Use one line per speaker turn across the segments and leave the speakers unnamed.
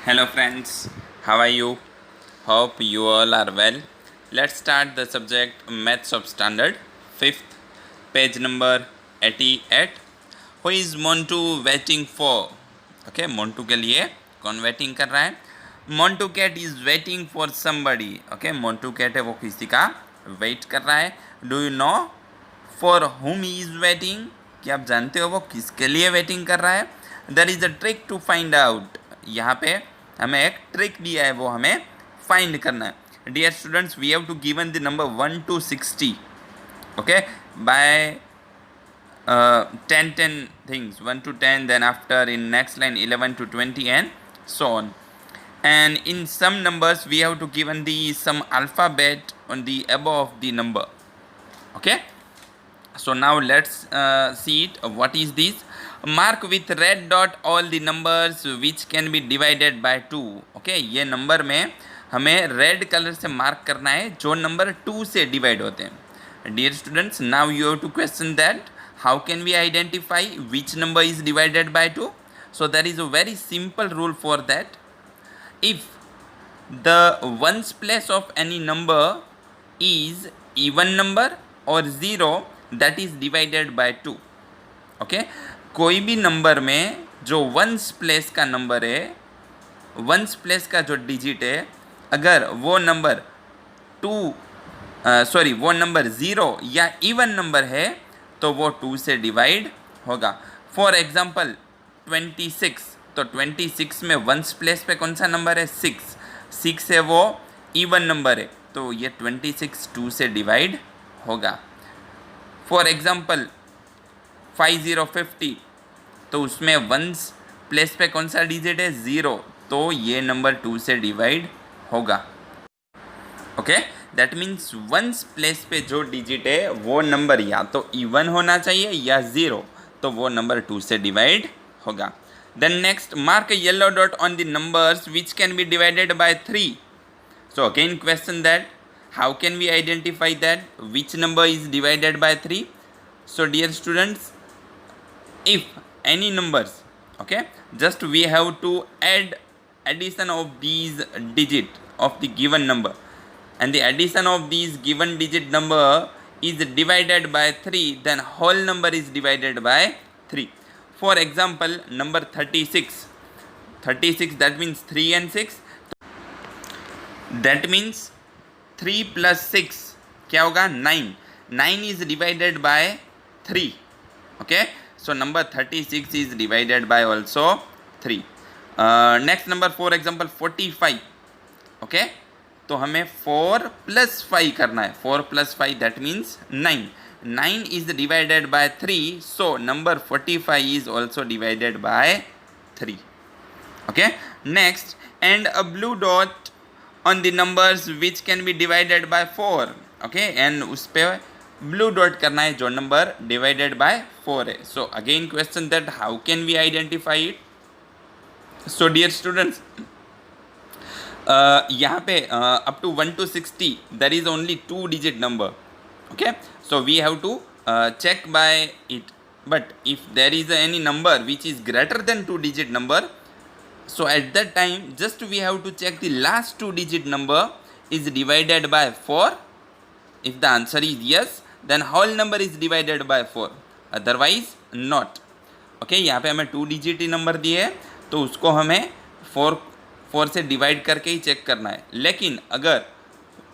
Hello friends, how are you? Hope you all are well. Let's start the subject Maths of Standard 5th, page number 88. Who is Montu waiting for? Okay, Montu के लिए कौन waiting कर रहा है? Montu cat is waiting for somebody. Okay, Montu cat है वो किसी का wait कर रहा है. Do you know for whom he is waiting? क्या आप जानते हो वो किसके लिए waiting कर रहा है? There is a trick to find out. यहाँ पे हमें एक ट्रिक दिया है, वो हमें फाइंड करना है. Dear students, we have to given the number 1 to 60, okay, by 10 things, 1 to 10, then after in next line 11 to 20 and so on. And in some numbers we have to given the some alphabet on the above the number. Okay, so now let's see it. What is this? Mark with red dot all the numbers which can be divided by 2. Okay, ये number में हमें red colour से mark करना है जो number 2 से divide होते हैं. Dear students, now you have to question that how can we identify which number is divided by 2. So there is a very simple rule for that. If the ones place of any number is even number और zero that is divided by 2. Okay, कोई भी number में जो ones place का number है, ones place का जो digit है, अगर वो नंबर वो नंबर ज़ीरो या इवन नंबर है तो वो 2 से डिवाइड होगा. फॉर एग्जांपल 26, तो 26 में वंस प्लेस पे कौन सा नंबर है? 6 है, वो इवन नंबर है, तो ये 26 2 से डिवाइड होगा. फॉर एग्जांपल 5050, तो उसमें वंस प्लेस पे कौन सा डिजिट है? 0, तो ये नंबर 2 से डिवाइड होगा. Okay, that means ones place पे जो डिजिट है वो नंबर या तो इवन होना चाहिए या 0, तो वो नंबर 2 से डिवाइड होगा. Then next, mark yellow dot on the numbers which can be divided by 3. So again question that how can we identify that which number is divided by 3. So dear students, if any numbers, okay, just we have to add addition of these digit of the given number, and the addition of these given digit number is divided by 3, then whole number is divided by 3. For example, number 36, that means 3 and 6, that means 3 plus 6 क्या होगा? 9 is divided by 3. Okay, so number 36 is divided by also 3. Next number, for example 45. Okay, तो हमें 4 plus 5 करना है. 4 plus 5 that means 9 is divided by 3, so number 45 is also divided by 3. Okay, next, and a blue dot on the numbers which can be divided by 4. Okay, and उस पे blue dot करना है जो number divided by 4 है. So again question that how can we identify it. So dear students, यहाँ पे up to 1 to 60 there is only 2 digit number. Okay, so we have to check by it. But if there is any number which is greater than 2 digit number, so at that time just we have to check the last 2 digit number is divided by 4. If the answer is yes, then whole number is divided by 4, otherwise not. Okay, यहाँ पे हमें 2 digit ही number दिए है, तो उसको हमें 4 से divide करके ही चेक करना है. लेकिन अगर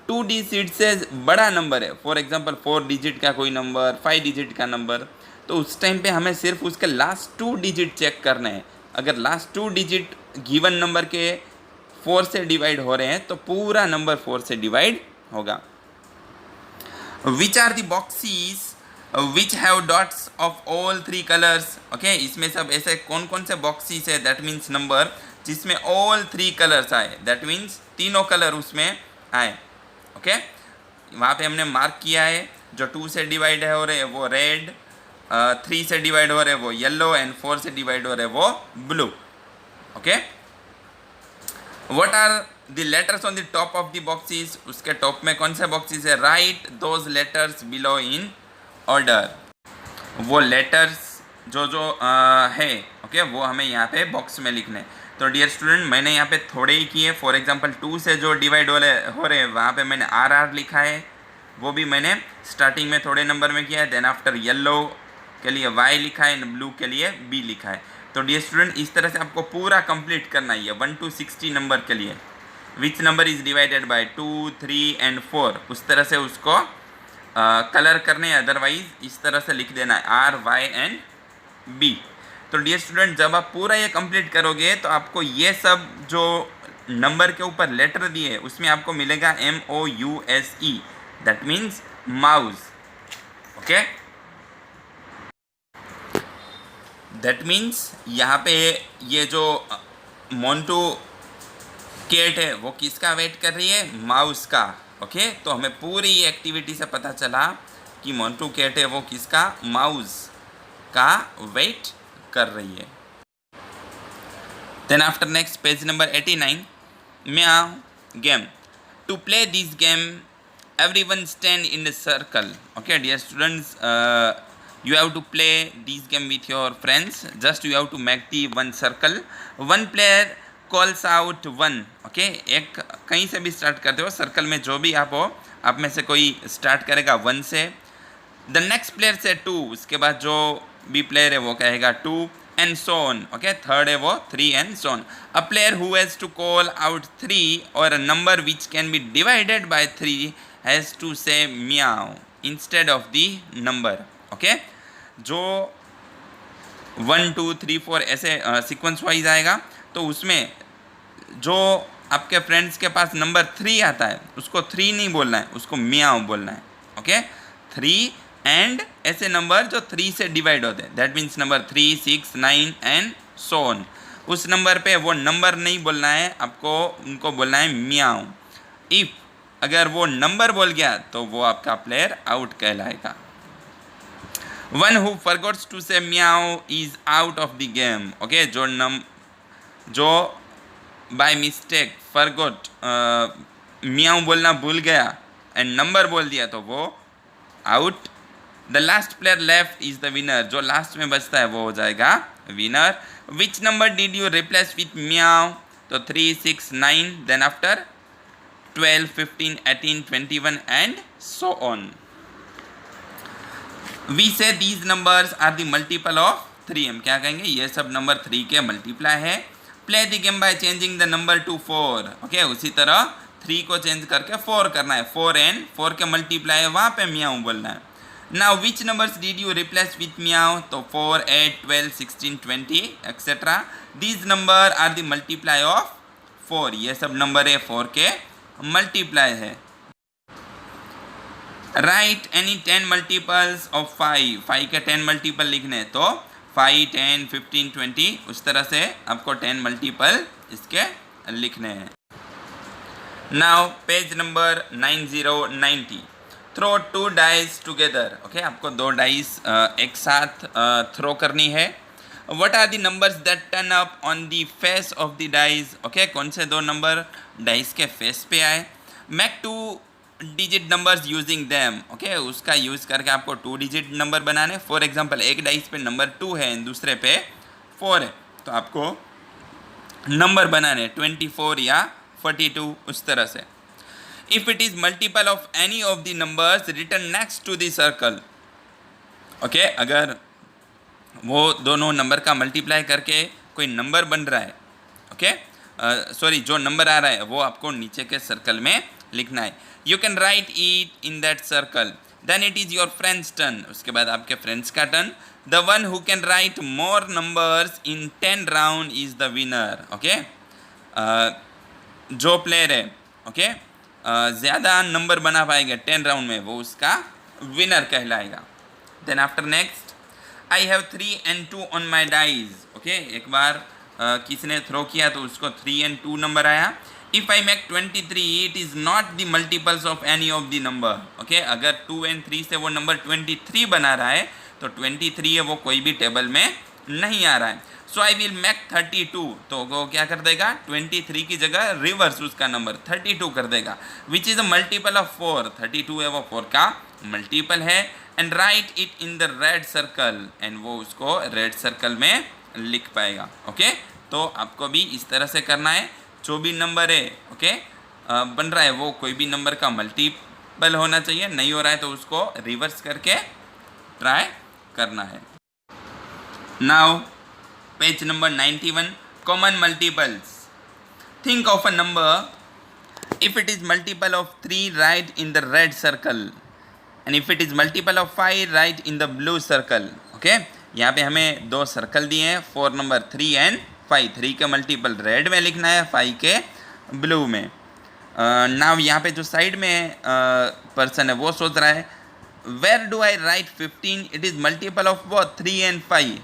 2 digit से बड़ा नंबर है, फॉर एग्जांपल 4 digit का कोई नंबर, 5 digit का नंबर, तो उस टाइम पे हमें सिर्फ उसके लास्ट 2 digit चेक करने हैं. अगर लास्ट 2 digit गिवन नंबर के 4 से डिवाइड हो रहे हैं तो पूरा नंबर 4 से डिवाइड होगा. Which are the boxes which have dots of all 3 colors? Okay, इसमें सब ऐसे कौन कौन से बॉक्सेस है? दैट मीन्स नंबर जिसमें all 3 कलर्स आए, दैट मीन्स तीनों कलर उसमें आए. ओके, वहाँ पे हमने मार्क किया है. जो 2 से डिवाइड हो रहे हैं वो रेड, 3 से डिवाइड हो रहे हैं वो येलो, एंड 4 से डिवाइड हो रहे हैं वो blue. Okay, what are the letters on the top of the boxes? उसके टॉप में कौन से बॉक्सेस है? Right those letters below in order. वो लेटर्स जो है, ओके, वो हमें यहाँ पे बॉक्स में लिखने. तो डियर स्टूडेंट मैंने यहाँ पे थोड़े ही किए, फॉर एग्जांपल 2 से जो डिवाइड हो रहे हैं वहाँ पे मैंने RR लिखा है, वो भी मैंने स्टार्टिंग में थोड़े नंबर में किया है। देन आफ्टर येलो के लिए Y लिखा है, ब्लू के लिए B लिखा है। तो डियर स्टूडेंट इस तरह से आपको पूरा कंप्लीट करना ही है 1 to 60 नंबर के लिए। विच number is divided by 2, 3 and 4, उस तरह से उसको कलर करने हैं, अदरवाइज इस तरह से लिख देना है R, Y एंड B। तो डियर स्टूडेंट जब आप पूरा ये कंप्लीट करोगे तो आपको ये सब जो नंबर के ऊपर लेटर दिए उसमें आपको मिलेगा MOUSE, that means mouse. Okay, that means यहाँ पे ये जो मोन्टू कैट है वो किसका वेट कर रही है? माउस का। ओके, तो हमें पूरी एक्टिविटी से पता चला कि मोन्टू कैट है वो किसका? माउस का वेट कर रही है। Then after next page number 89, meow game. To play this game everyone stand in a circle. Okay dear students, you have to play this game with your friends. Just you have to make the one circle. One player calls out one. Okay, एक कहीं से भी start करते हो, circle में जो भी आप हो, आप में से कोई स्टार्ट करेगा 1 से, द नेक्स्ट प्लेयर से 2, उसके बाद जो भी प्लेयर है वो कहेगा 2 and so on. Okay, third है वो 3 and so on. A player who has to call out 3 और a number which can be divided by 3 has to say meow instead of the number. Okay, जो 1, 2, 3, 4 ऐसे sequence wise आएगा, तो उसमें जो आपके फ्रेंड्स के पास नंबर 3 आता है उसको 3 नहीं बोलना है, उसको म्याओ बोलना है। ओके, 3 एंड ऐसे नंबर जो 3 से डिवाइड होते हैं, that means number 3, 6, 9 and so on. उस नंबर पे वो नंबर नहीं बोलना है आपको, उनको बोलना है म्याओ। इफ अगर वो नंबर बोल गया तो वो आपका प्लेयर आउट कहलाएगा। One who forgots to say meow is out of the game. Okay, जो बाय मिस्टेक फॉरगॉट म्याओ बोलना भूल गया एंड नंबर बोल दिया तो वो आउट। The last player left is the winner, जो लास्ट में बचता है वो हो जाएगा winner. Which number did you replace with meow? तो 3, 6, 9, then after 12, 15, 18, 21 and so on. We say these numbers are the multiple of 3. हम क्या कहेंगे? ये सब नंबर 3 के मल्टीप्लाई है। Play the game by changing the number to 4. Okay, उसी तरह 3 को चेंज करके 4 करना है। 4 and 4 के मल्टीप्लाई है, वहाँ पे म्याऊ बोलना है। Now which numbers did you replace with meow? तो 4, 8, 12, 16, 20 etc. These number are the multiply of 4. ये सब नंबर है 4 के मल्टीप्लाई है। राइट एनी 10 मल्टीपल्स ऑफ 5, 5 के 10 मल्टीपल लिखने हैं, तो 5, 10, 15, 20 उस तरह से आपको 10 मल्टीपल इसके लिखने हैं। Now page number 90, throw 2 dice together. Okay, आपको 2 डाइस एक साथ थ्रो करनी है। What are the numbers that turn up on the face of the dice? Okay, कौन से 2 नंबर डाइस के फेस पे आए? Make 2 digit numbers using them. Okay, उसका यूज़ करके आपको 2 डिजिट नंबर बनाने। फॉर एग्जांपल एक डाइस पे नंबर 2 है, दूसरे पे 4 है, तो आपको नंबर बनाने 24 या 42 उस तरह से। If it is multiple of any of the numbers written next to the circle. Okay, अगर वो दोनों नंबर का मल्टीप्लाई करके कोई नंबर बन रहा है, ओके, सॉरी जो नंबर आ रहा है वो आपको नीचे के सर्कल में लिखना है। You can write it in that circle, then it is your friends turn. उसके बाद आपके फ्रेंड्स का टर्न। The one who can write more numbers in 10 round is the winner. Okay, जो प्लेयर है, ओके, ज़्यादा नंबर बना पाएगा 10 राउंड में, वो उसका विनर कहलाएगा। Then after next, I have 3 and 2 on my dice. Okay, एक बार किसने थ्रो किया तो उसको 3 and 2 नंबर आया। If I make 23, it is not the multiples of any of the number. Okay, अगर 2 and 3 से वो नंबर 23 बना रहा है तो 23 है वो कोई भी टेबल में नहीं आ रहा है। So I will make 32, तो वो क्या कर देगा? 23 की जगह रिवर्स उसका नंबर 32 कर देगा, which is a multiple of 4। 32 है वो 4 का मल्टीपल है। And right it in the red circle, and वो उसको रेड सर्कल में लिख पाएगा। ओके, तो आपको भी इस तरह से करना है। जो भी नंबर है ओके बन रहा है वो कोई भी नंबर का मल्टीपल होना चाहिए, नहीं हो रहा है तो उसको रिवर्स करके ट्राई करना है। Now page number 91, common multiples. Think of a number, if it is multiple of 3 write in the red circle and if it is multiple of 5 write in the blue circle। Okay यहाँ पे हमें दो circle दिए हैं, 4 number 3 and 5। 3 के multiple red में लिखना है, 5 के ब्लू में। नाउ यहाँ पे जो साइड में पर्सन है वो सोच रहा है where do I write 15, it is multiple of वो 3 एंड 5।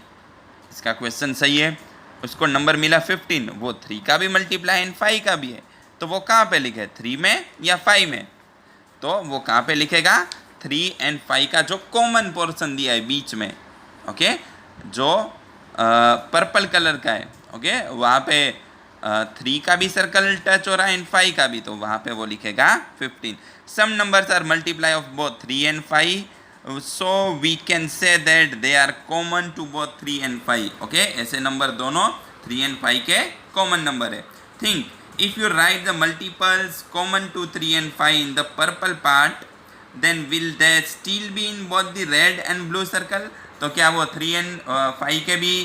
इसका क्वेश्चन सही है, उसको नंबर मिला 15, वो 3 का भी मल्टीप्लाई एंड 5 का भी है, तो वो कहाँ पे लिखे, 3 में या 5 में? तो वो कहाँ पे लिखेगा, 3 एंड 5 का जो कॉमन पोर्शन दिया है बीच में, ओके जो पर्पल कलर का है, ओके वहाँ पे 3 का भी सर्कल टच हो रहा है एंड 5 का भी, तो वहाँ पे वो लिखेगा 15। Some numbers are multiply of both 3 and 5, so we can say that they are common to both 3 and 5। Okay ऐसे नंबर दोनों 3 and 5 के कॉमन नंबर है। Think if you write the multiples common to 3 and 5 in the purple part, then will they still be in both the red and blue circle? तो क्या वो 3 and 5 के भी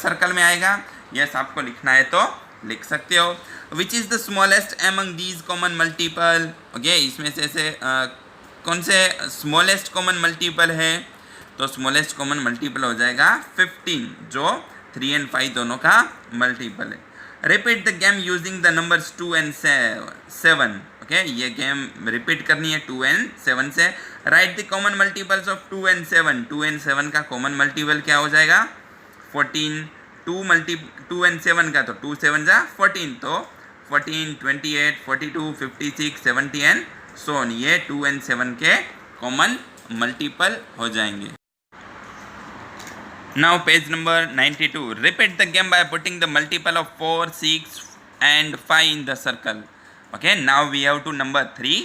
circle में आएगा? यस आपको लिखना है तो लिख सकते हो। Which is the smallest among these common multiple? Okay इसमें से कौन से स्मॉलेस्ट कॉमन मल्टीपल है? तो स्मॉलेस्ट कॉमन मल्टीपल हो जाएगा 15, जो 3 एंड 5 दोनों का मल्टीपल है। Repeat the game using the numbers 2 and 7। Okay ये गेम रिपीट करनी है 2 एंड 7 से। Right the common multiples of 2 and 7। 2 and 7 का कॉमन मल्टीपल क्या हो जाएगा, 14। 2 एंड 7 का तो 2 7 जा 14, तो 14, 28, 42, 56, 70 एंड सो ऑन, ये 2 एंड 7 के कॉमन मल्टीपल हो जाएंगे। Now page number 92. Repeat the game by putting the multiple of 4, 6 and 5 in the circle. Okay, now we have to number 3.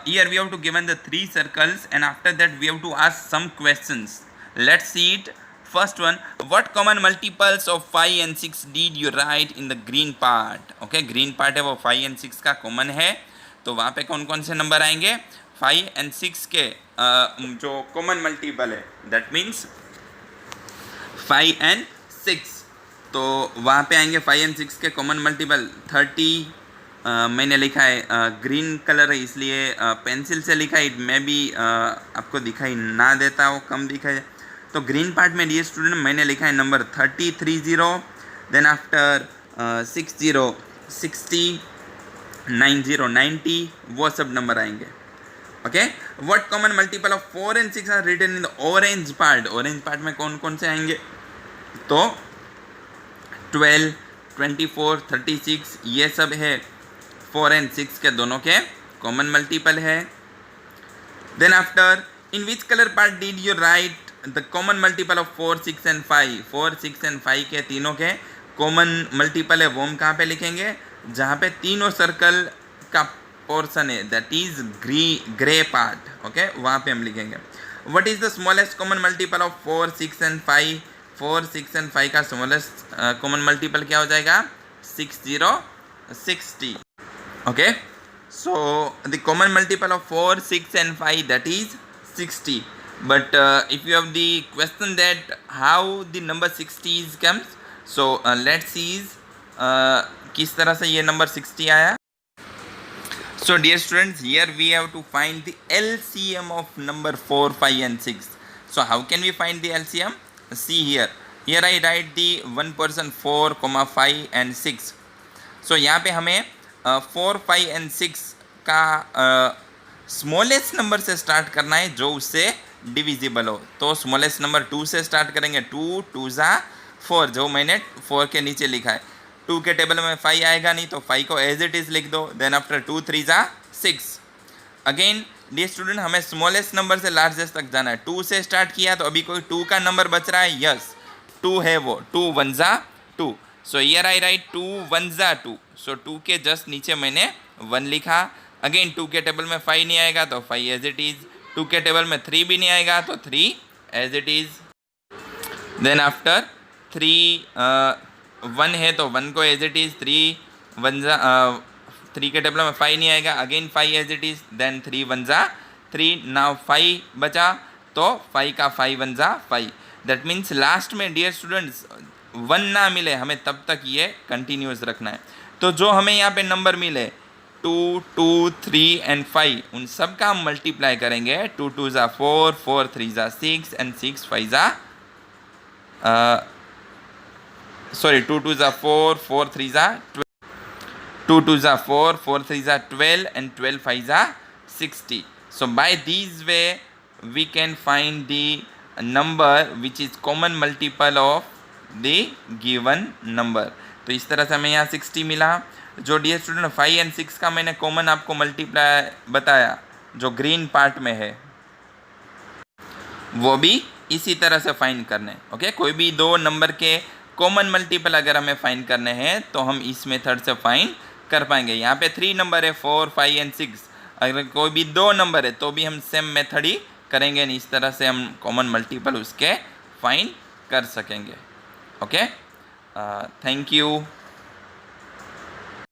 Here we have to given the 3 circles and after that we have to ask some questions. Let's see it. First one, what common multiples of 5 and 6 did you write in the green part? Okay, green part है वो 5 and 6 का common है, तो वहाँ पे कौन कौन से नंबर आएंगे, 5 and 6 के जो कॉमन मल्टीपल है, दैट मीन्स 5 and 6, तो वहाँ पे आएंगे 5 and 6 के कॉमन मल्टीपल 30। मैंने लिखा है ग्रीन कलर है इसलिए पेंसिल से लिखा है, मे बी आपको दिखाई ना देता हो, कम दिखाई। तो ग्रीन पार्ट में डियर स्टूडेंट मैंने लिखा है नंबर 30, 30, देन आफ्टर 60, 60, 90, 90, वो सब नंबर आएंगे। Okay what common multiple of 4 and 6 are written in the orange part? Orange part में कौन कौन से आएंगे, तो 12, 24, 36 ये सब है 4 and 6 के दोनों के कॉमन मल्टीपल है। Then after in which colour part did you write the common multiple of 4, 6 and 5? 4, 6 and 5 के तीनों के कॉमन मल्टीपल है, वो हम कहाँ पे लिखेंगे, जहाँ पे तीनों सर्कल का पोर्शन है, that is grey part. Okay वहाँ पे हम लिखेंगे। What is the smallest common multiple of 4, 6 and 5? 4, 6 and 5 का स्मॉलेस्ट कॉमन मल्टीपल क्या हो जाएगा, 60, 60। Okay so the common multiple of 4, 6 and 5 that is 60। But if you have the question that how the number 60 comes, so let's see किस तरह से ये number 60 आया। So dear students, here we have to find the LCM of number 4, 5 and 6. So how can we find the LCM? See here. Here I write the one person 4, 5 and 6. So यहाँ पे हमें 4, 5 and 6 का smallest number से start करना है जो उससे divisible हो। तो स्मॉलेस्ट नंबर 2 से स्टार्ट करेंगे, 2, 2 जा 4, जो मैंने 4 के नीचे लिखा है। 2 के टेबल में 5 आएगा नहीं, तो 5 को एज इट इज़ लिख दो। देन आफ्टर 2, 3 जा 6। अगेन डियर स्टूडेंट हमें स्मॉलेस्ट नंबर से लार्जेस्ट तक जाना है। 2 से स्टार्ट किया तो अभी कोई 2 का नंबर बच रहा है, यस 2 है वो, 2 1 जा 2। सो हियर आई राइट 2 1 जा 2। सो 2 के जस्ट नीचे मैंने 1 लिखा। अगेन 2 के टेबल में 5 नहीं आएगा तो 5 एज इट इज़। 2 के टेबल में 3 भी नहीं आएगा तो 3 as it is. Then after 3 1 है तो 1 को एज इट इज़, 3 के टेबल में 5 नहीं आएगा, again 5 as it is, then 3 1 जा 3, नाउ 5 बचा तो 5 का 5 1 जा 5। दैट मीन्स लास्ट में डियर स्टूडेंट्स 1 ना मिले हमें तब तक ये कंटिन्यूस रखना है। तो जो हमें यहाँ पे नंबर मिले 2 2 3 एंड 5, उन सब का हम मल्टीप्लाई करेंगे। 2 2 जा 4, 4 3 जा 6 एंड 6 5 जा 2 2 जा 4, 4 3 जा 12, 2 2 जा 4, 4 3 जा 12 and 12 5 जा 60. So by this way we can find the number which is common multiple of the given number. तो इस तरह से हमें यहाँ 60 मिला। जो डियर स्टूडेंट 5 एंड 6 का मैंने कॉमन आपको मल्टीप्लाई बताया जो ग्रीन पार्ट में है, वो भी इसी तरह से फाइंड करने। ओके, कोई भी दो नंबर के कॉमन मल्टीपल अगर हमें फाइंड करने हैं तो हम इस मेथड से फाइंड कर पाएंगे। यहाँ पे 3 नंबर है 4 5 एंड 6, अगर कोई भी दो नंबर है तो भी हम सेम मेथड ही करेंगे, इस तरह से हम कॉमन मल्टीपल उसके फाइंड कर सकेंगे। Okay, thank you.